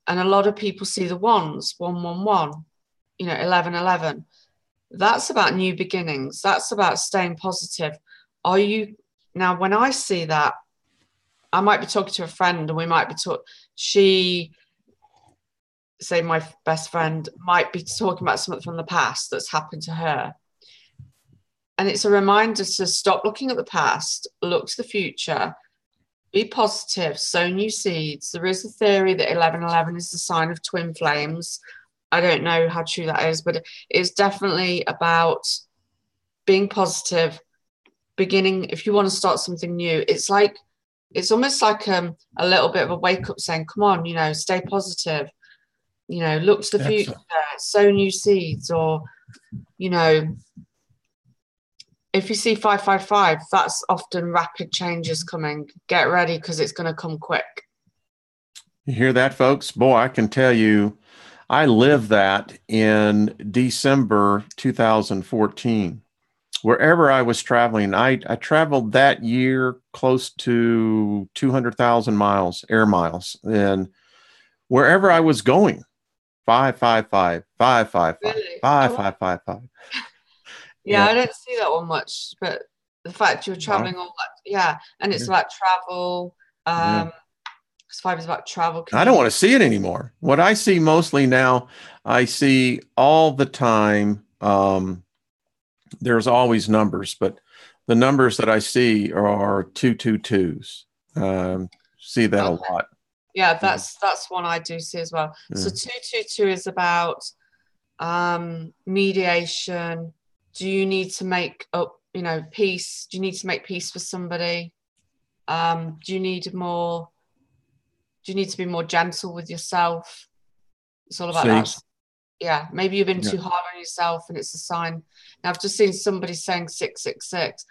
And a lot of people see the 1s, 111, 1111. That's about new beginnings. That's about staying positive. Now, when I see that, I might be talking to a friend and we might be say my best friend might be talking about something from the past that's happened to her. And it's a reminder to stop looking at the past, look to the future, be positive, sow new seeds. There is a theory that 1111 is the sign of twin flames. I don't know how true that is, but it's definitely about being positive, beginning. If you want to start something new, it's almost like a little bit of a wake up saying, come on, stay positive. Look to the future, sow new seeds, or, if you see 555, that's often rapid changes coming. Get ready because it's going to come quick. You hear that, folks? Boy, I can tell you, I lived that in December 2014. Wherever I was traveling, I traveled that year close to 200,000 miles, air miles. And wherever I was going, 555, 555, Really? 5555. Yeah, I don't see that one much, but the fact you're traveling all that, and it's about travel. Because 5 is about travel. I don't want to see it anymore. What I see mostly now, I see all the time. There's always numbers, but the numbers that I see are 222s. See that a lot. Yeah, that's one I do see as well. So 222 is about mediation. Do you need to make up, peace? Do you need to make peace with somebody? Do you need to be more gentle with yourself? It's all about that. Yeah, maybe you've been too hard on yourself and it's a sign. Now, I've just seen somebody saying 666.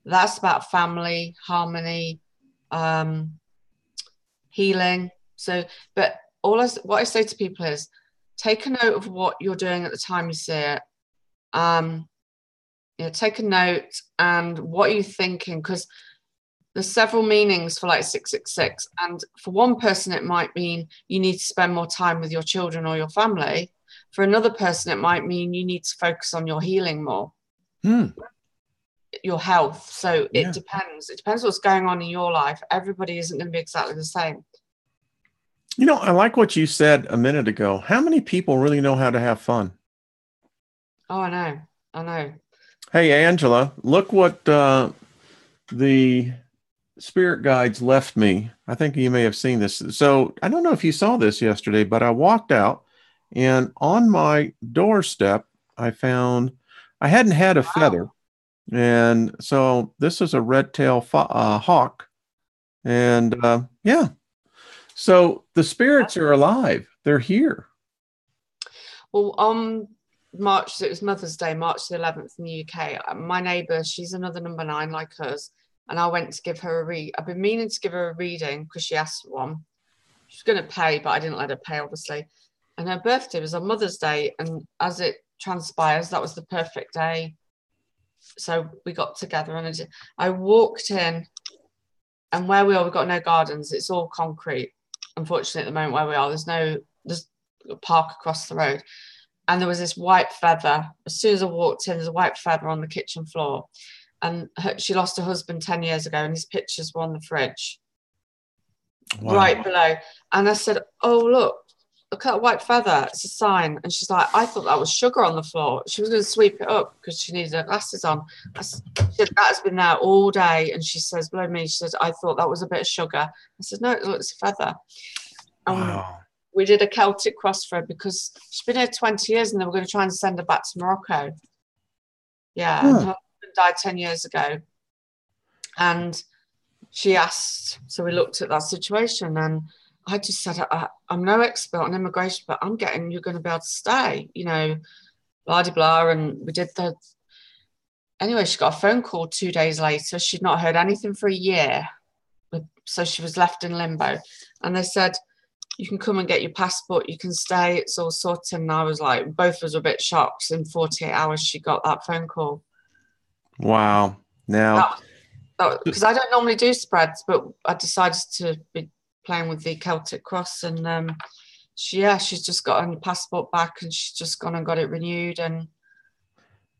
That's about family, harmony, healing. So, but what I say to people is take a note of what you're doing at the time you see it. Take a note and what are you thinking? Because there's several meanings for like 666. And for one person, it might mean you need to spend more time with your children or your family. For another person, it might mean you need to focus on your healing more, your health. So it depends. It depends what's going on in your life. Everybody isn't going to be exactly the same. I like what you said a minute ago. How many people really know how to have fun? Oh, I know. Hey, Angela, look what the spirit guides left me. I think you may have seen this. So I don't know if you saw this yesterday, but I walked out and on my doorstep, I hadn't had a feather. And so this is a red-tailed hawk. And so the spirits are alive. They're here. Well, on March, it was Mother's Day, March the 11th in the UK. My neighbour, she's another number 9 like us. And I went to give her a read. I've been meaning to give her a reading because she asked for one. She was going to pay, but I didn't let her pay, obviously. And her birthday was on Mother's Day. And as it transpires, that was the perfect day. So we got together and I walked in, and where we are, we've got no gardens. It's all concrete. Unfortunately, at the moment where we are, there's a park across the road. And there was this white feather. As soon as I walked in, there's a white feather on the kitchen floor. And she lost her husband 10 years ago, and his pictures were on the fridge. Wow. Right below. And I said, oh, look at that white feather. It's a sign. And she's like, I thought that was sugar on the floor. She was going to sweep it up because she needed her glasses on. I said, that has been there all day. And she says, below me, she says, I thought that was a bit of sugar. I said, no, it's a feather. Wow. We did a Celtic cross for her because she's been here 20 years and they were going to try and send her back to Morocco. Yeah. And her husband died 10 years ago. And she asked, so we looked at that situation, and I just said, I'm no expert on immigration, but I'm getting you're going to be able to stay, blah, blah, blah. And we did anyway, she got a phone call 2 days later. She'd not heard anything for a year. So she was left in limbo. And they said, you can come and get your passport. You can stay. It's all sorted. And I was like, both of us were a bit shocked. In 48 hours, she got that phone call. Wow. Now, because I don't normally do spreads, but I decided to be playing with the Celtic cross, and she's just got her passport back, and she's just gone and got it renewed, and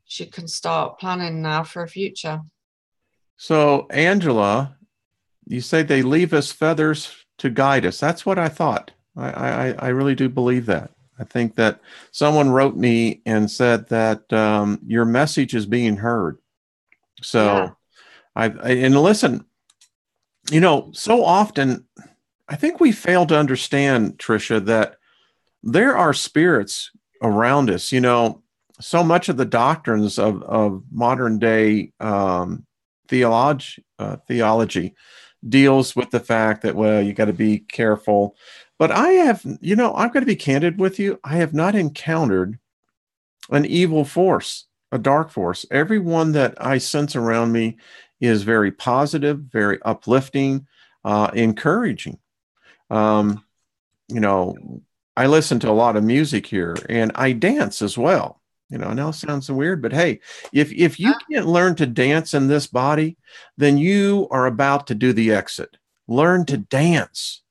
she can start planning now for a future. So, Angela, you say they leave us feathers to guide us. That's what I thought. I really do believe that. I think that someone wrote me and said that your message is being heard. So and listen, so often I think we fail to understand, Trisha, that there are spirits around us. So much of the doctrines of modern day theology deals with the fact that, well, you got to be careful. But I've got to be candid with you. I have not encountered an evil force, a dark force. Everyone that I sense around me is very positive, very uplifting, encouraging. I listen to a lot of music here, and I dance as well. I know it sounds weird, but hey, if you can't learn to dance in this body, then you are about to do the exit. Learn to dance.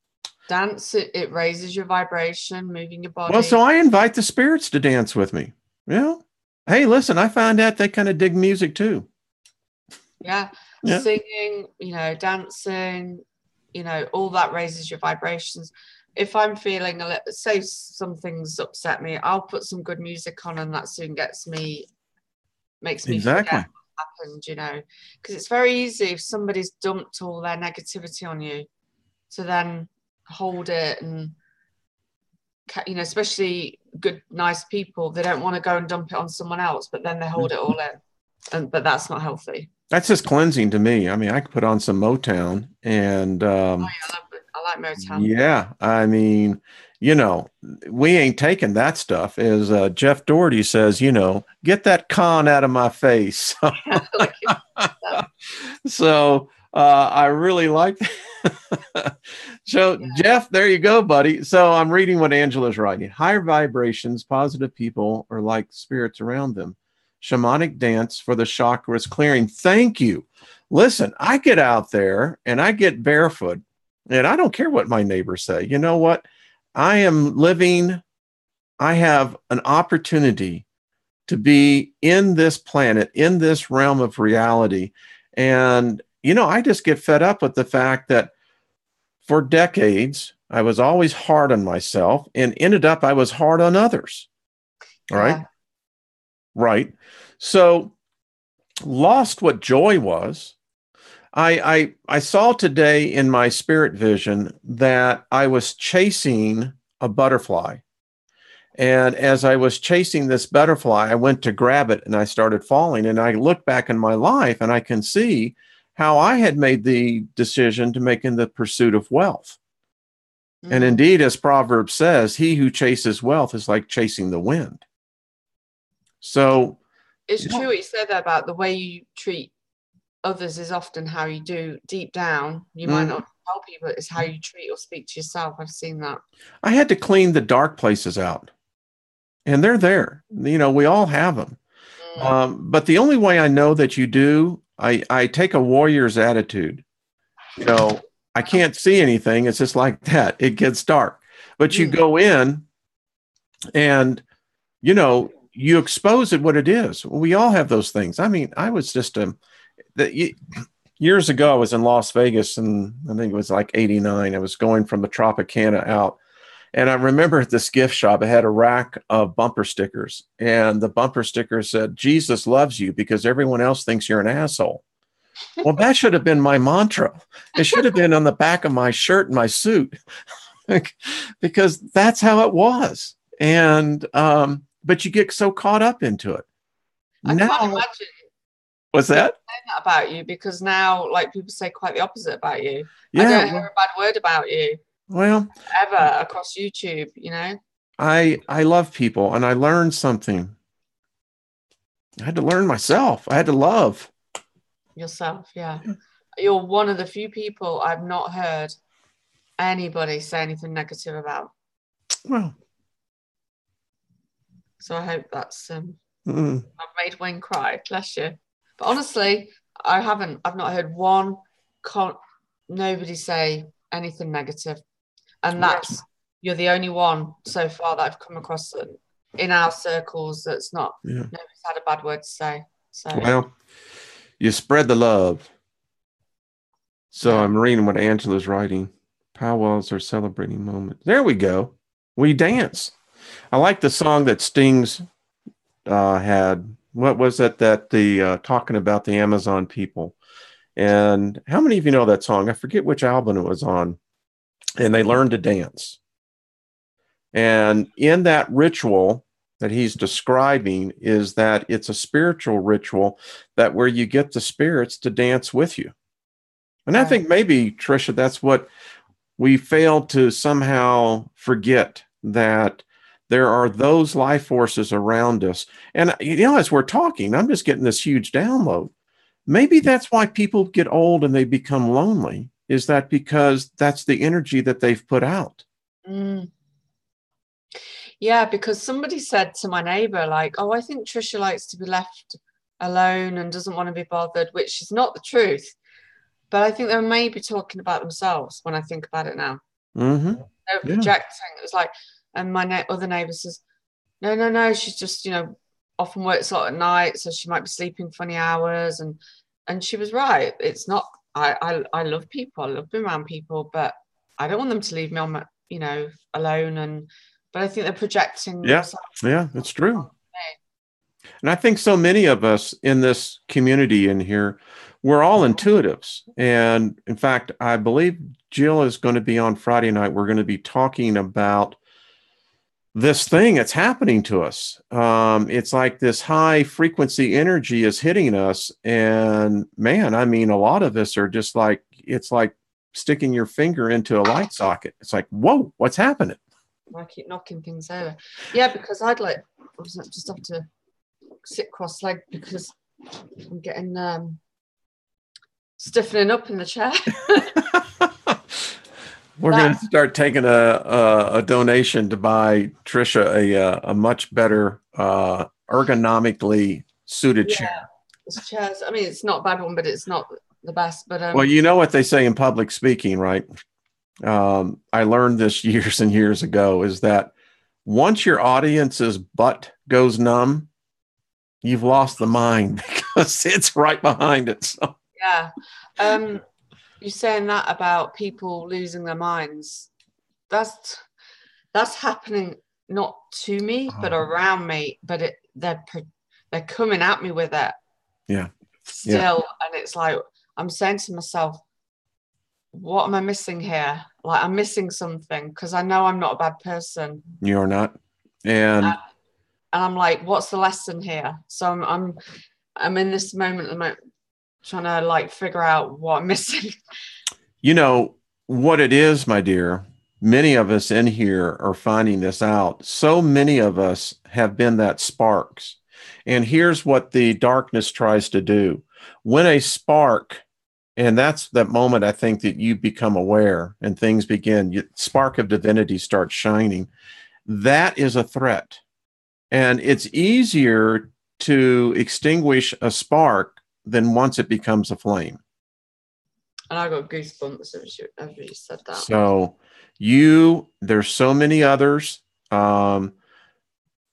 Dance, it raises your vibration, moving your body. Well, so I invite the spirits to dance with me. Hey, listen, I find out they kind of dig music too. Yeah. Singing, dancing, all that raises your vibrations. If I'm feeling say something's upset me, I'll put some good music on, and that soon makes me forget what happened, because it's very easy if somebody's dumped all their negativity on you to then hold it, and especially good, nice people, they don't want to go and dump it on someone else, but then they hold it all in. But that's not healthy. That's just cleansing to me. I mean, I could put on some Motown and Oh, yeah, I like Motown. yeah, I mean, you know, we ain't taking that stuff. As Jeff Doherty says, you know, get that con out of my face. So I really like that. So, yeah. Jeff, there you go, buddy. So I'm reading what Angela's writing. Higher vibrations, positive people are like spirits around them. Shamanic dance for the chakras clearing. Thank you. Listen, I get out there and I get barefoot and I don't care what my neighbors say. You know what? I am living, I have an opportunity to be in this planet, in this realm of reality. And, you know, I just get fed up with the fact that for decades, I was always hard on myself and ended up I was hard on others. All right. Yeah. Right. So lost what joy was. I saw today in my spirit vision that I was chasing a butterfly. And as I was chasing this butterfly, I went to grab it and I started falling. And I look back in my life and I can see how I had made the decision to make in the pursuit of wealth. Mm-hmm. And indeed, as Proverbs says, he who chases wealth is like chasing the wind. So it's true what you said there about the way you treat others is often how you do deep down. You might not tell people, it's how you treat or speak to yourself. I've seen that. I had to clean the dark places out. And they're there. You know, we all have them. But the only way I know that you do, I take a warrior's attitude. You know, I can't see anything. It's just like that. It gets dark. But you go in and, you know, you expose it what it is. We all have those things. I mean, I was just years ago, I was in Las Vegas, and I think it was like 89. I was going from the Tropicana out. And I remember at this gift shop, I had a rack of bumper stickers. And the bumper sticker said, Jesus loves you because everyone else thinks you're an asshole. Well, that should have been my mantra. It should have been on the back of my shirt and my suit because that's how it was. And, but you get so caught up into it. I can't imagine. What's that? Saying that about you, because now, like, people say quite the opposite about you. Yeah, I don't hear a bad word about you. Well, ever across YouTube, you know. I love people, and I learned something. I had to learn myself. I had to love yourself. Yeah, you're one of the few people I've not heard anybody say anything negative about. Well, so I hope that's I've made Wayne cry. Bless you. But honestly, I've not heard nobody say anything negative. And that's, you're the only one so far that I've come across in our circles that's not, nobody's had a bad word to say. So, well, you spread the love. So I'm reading what Angela's writing. Powwows are celebrating moments. There we go. We dance. I like the song that Sting's had. What was it that talking about the Amazon people? And how many of you know that song? I forget which album it was on. And they learn to dance. And in that ritual that he's describing is that it's a spiritual ritual that where you get the spirits to dance with you. And I think maybe, Trisha, that's what we fail to somehow forget, that there are those life forces around us. And, you know, as we're talking, I'm just getting this huge download. Maybe that's why people get old and they become lonely. Is that because that's the energy that they've put out? Yeah, because somebody said to my neighbor, like, oh, I think Trisha likes to be left alone and doesn't want to be bothered, which is not the truth. But I think they may be talking about themselves when I think about it now. Mm-hmm. They were projecting. It was like, and my other neighbor says, no, she's just, you know, often works a lot at night, so she might be sleeping funny hours. And she was right. It's not, I love people. I love being around people, but I don't want them to leave me on, you know, alone. But I think they're projecting. Yeah, it's true. And I think so many of us in this community in here, we're all intuitives. And in fact, I believe Jill is going to be on Friday night. We're going to be talking about this thing that's happening to us. It's like this high frequency energy is hitting us. And man, I mean, a lot of us are just like, it's like sticking your finger into a light socket. It's like, whoa, what's happening? I keep knocking things over. Yeah, because I just have to sit cross-legged because I'm getting stiffening up in the chair. We're going to start taking a donation to buy Trisha a much better ergonomically suited chair. This chair's, I mean, it's not a bad one, but it's not the best. But well, you know what they say in public speaking, right? I learned this years and years ago, is that once your audience's butt goes numb, you've lost the mind because it's right behind it. So. Yeah. You're saying that about people losing their minds. That's happening not to me, but around me. But they're coming at me with it. Yeah. Still, and it's like I'm saying to myself, what am I missing here? Like I'm missing something because I know I'm not a bad person. You're not, and I'm like, what's the lesson here? So I'm in this moment at the moment, trying to like figure out what I'm missing. You know what it is, my dear. Many of us in here are finding this out. So many of us have been that sparks. And here's what the darkness tries to do. When a spark, and that's that moment I think that you become aware and things begin, spark of divinity starts shining. That is a threat. And it's easier to extinguish a spark than once it becomes a flame. And I got goosebumps as you said that. So there's so many others. Don't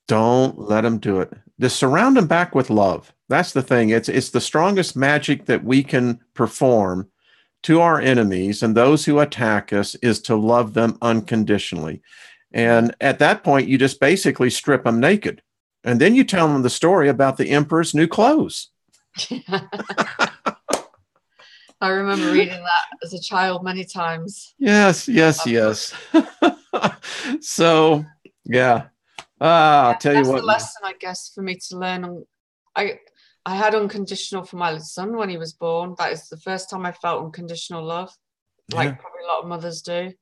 let them do it. Just surround them back with love. That's the thing. It's the strongest magic that we can perform to our enemies and those who attack us, is to love them unconditionally. And at that point, you just basically strip them naked. And then you tell them the story about the emperor's new clothes. I remember reading that as a child many times. Yes. So, yeah. I'll tell you what. That's the lesson, I guess, for me to learn. I had unconditional for my son when he was born. That is the first time I felt unconditional love, like probably a lot of mothers do.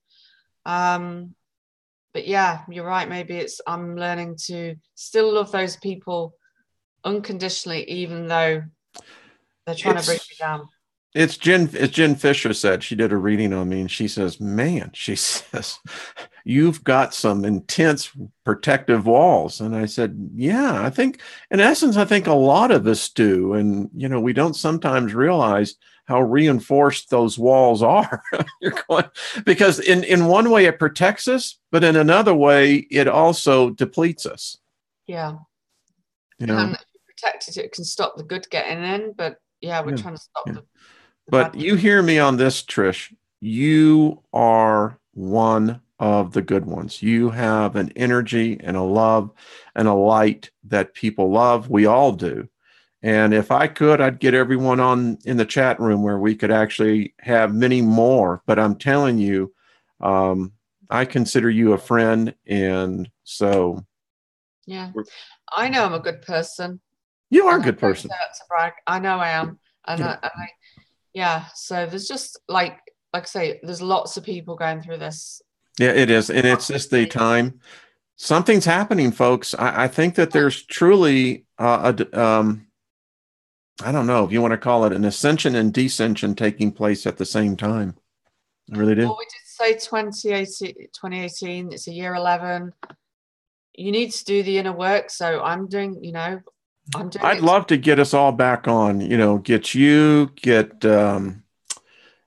But yeah, you're right. Maybe I'm learning to still love those people unconditionally, even though they're trying to break me down. It's Jen Fisher said, she did a reading on me, and she says, man, she says, you've got some intense protective walls. And I said, yeah, I think in essence, I think a lot of us do. And, we don't sometimes realize how reinforced those walls are. Because in one way it protects us, but in another way, it also depletes us. Yeah. And if you protect it can stop the good getting in, but we're trying to stop the But you hear me on this, Trish. You are one of the good ones. You have an energy and a love and a light that people love. We all do. And if I could, I'd get everyone in the chat room where we could actually have many more. But I'm telling you, I consider you a friend. And so. Yeah, I know I'm a good person. You are a good person. To brag. I know I am. And so there's just like I say, there's lots of people going through this. Yeah, it is. And it's just the time. Something's happening, folks. I think that there's truly, I don't know if you want to call it an ascension and descension taking place at the same time. I really do. Well, we did say 2018, it's a year 11. You need to do the inner work. So I'm doing, I'd love to get us all back on, get you, get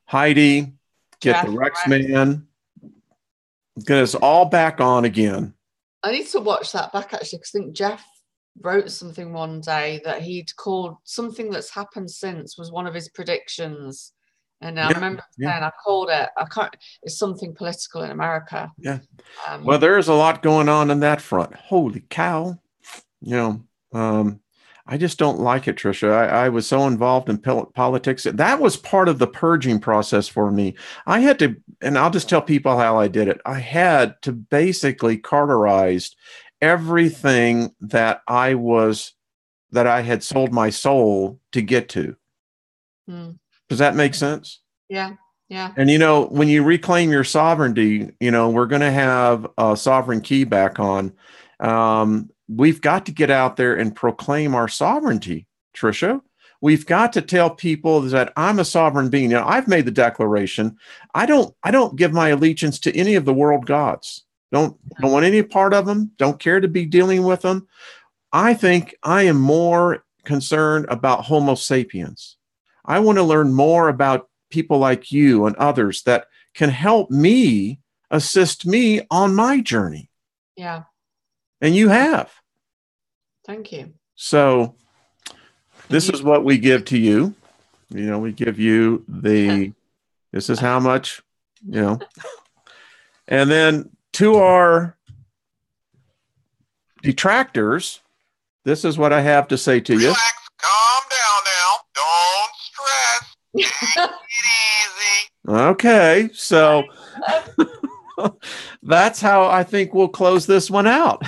Heidi, get Jeff, the Rex Man, get us all back on again. I need to watch that back actually, because I think Jeff wrote something one day that he'd called something that's happened since was one of his predictions. And I remember saying, I called it, it's something political in America. Yeah. Well, there's a lot going on that front. Holy cow. I just don't like it, Trisha. I was so involved in politics. That was part of the purging process for me. I had to, and I'll just tell people how I did it. I had to basically carterize everything that I had sold my soul to get to. Does that make sense? Yeah. Yeah. And, when you reclaim your sovereignty, we're going to have a sovereign key back on. We've got to get out there and proclaim our sovereignty, Trisha. We've got to tell people that I'm a sovereign being. I've made the declaration. I don't give my allegiance to any of the world gods. Don't want any part of them. Don't care to be dealing with them. I think I am more concerned about Homo sapiens. I want to learn more about people like you and others that can help me, assist me on my journey. Yeah. And you have. Thank you. So this is what we give to you. We give you this is how much, and then to our detractors, this is what I have to say to you. Relax, calm down now. Don't stress. Take it easy. Okay, so that's how I think we'll close this one out.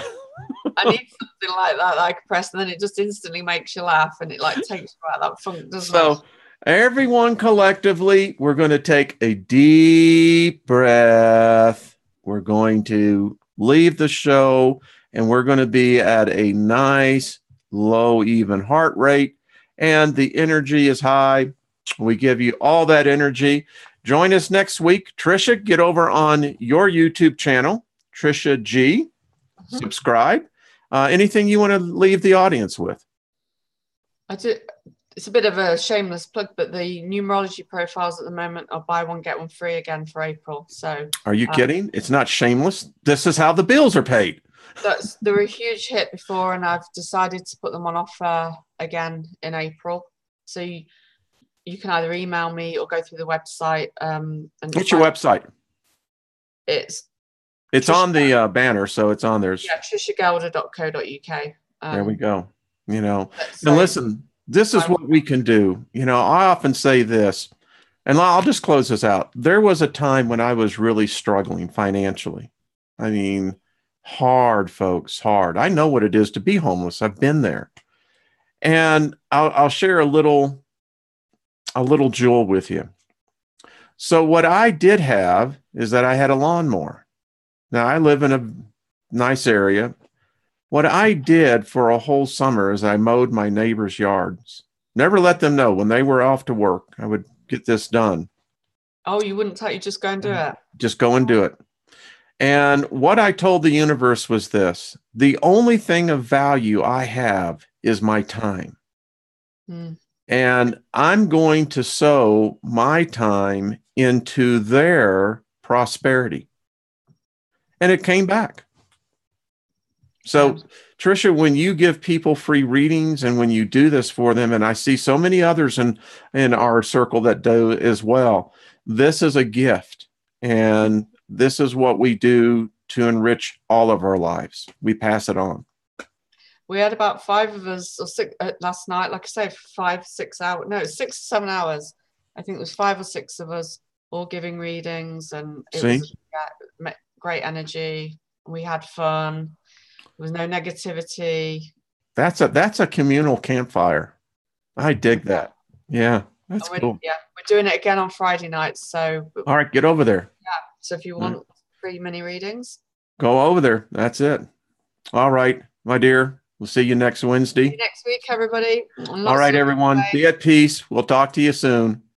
I need something like that I can press, and then it just instantly makes you laugh, and it takes you out that funk, doesn't it? So everyone collectively, we're going to take a deep breath. We're going to leave the show, and we're going to be at a nice, low, even heart rate, and the energy is high. We give you all that energy. Join us next week. Trisha, get over on your YouTube channel, Trisha G. Subscribe. Anything you want to leave the audience with? I do. It's a bit of a shameless plug, but the numerology profiles at the moment are buy one, get one free again for April. So are you kidding? It's not shameless. This is how the bills are paid. They were a huge hit before, and I've decided to put them on offer again in April. So you can either email me or go through the website. What's your website? It's on the banner, so it's on there. Yeah, trishagelder.co.uk. There we go. And listen, this is what we can do. I often say this, and I'll just close this out. There was a time when I was really struggling financially. I mean, hard, folks, hard. I know what it is to be homeless. I've been there. And I'll share a little jewel with you. So what I did have is that I had a lawnmower. Now, I live in a nice area. What I did for a whole summer is I mowed my neighbors' yards. Never let them know when they were off to work. I would get this done. Oh, you wouldn't tell you just go and do it? Just go and do it. And what I told the universe was this: the only thing of value I have is my time. And I'm going to sow my time into their prosperity. And it came back. So, Trisha, when you give people free readings and when you do this for them, and I see so many others in our circle that do as well, this is a gift. And this is what we do to enrich all of our lives. We pass it on. We had about 5 of us or 6 last night, like I say, 5, 6 hours. No, 6 or 7 hours. I think it was 5 or 6 of us all giving readings, and it was great energy. We had fun. There was no negativity. That's a communal campfire. I dig that. Yeah, that's cool. Yeah, we're doing it again on Friday nights. So all right, get over there. Yeah. So if you want free mini readings, go over there. That's it. All right, my dear. We'll see you next Wednesday. See you next week, everybody. All right, everyone. Be at peace. We'll talk to you soon.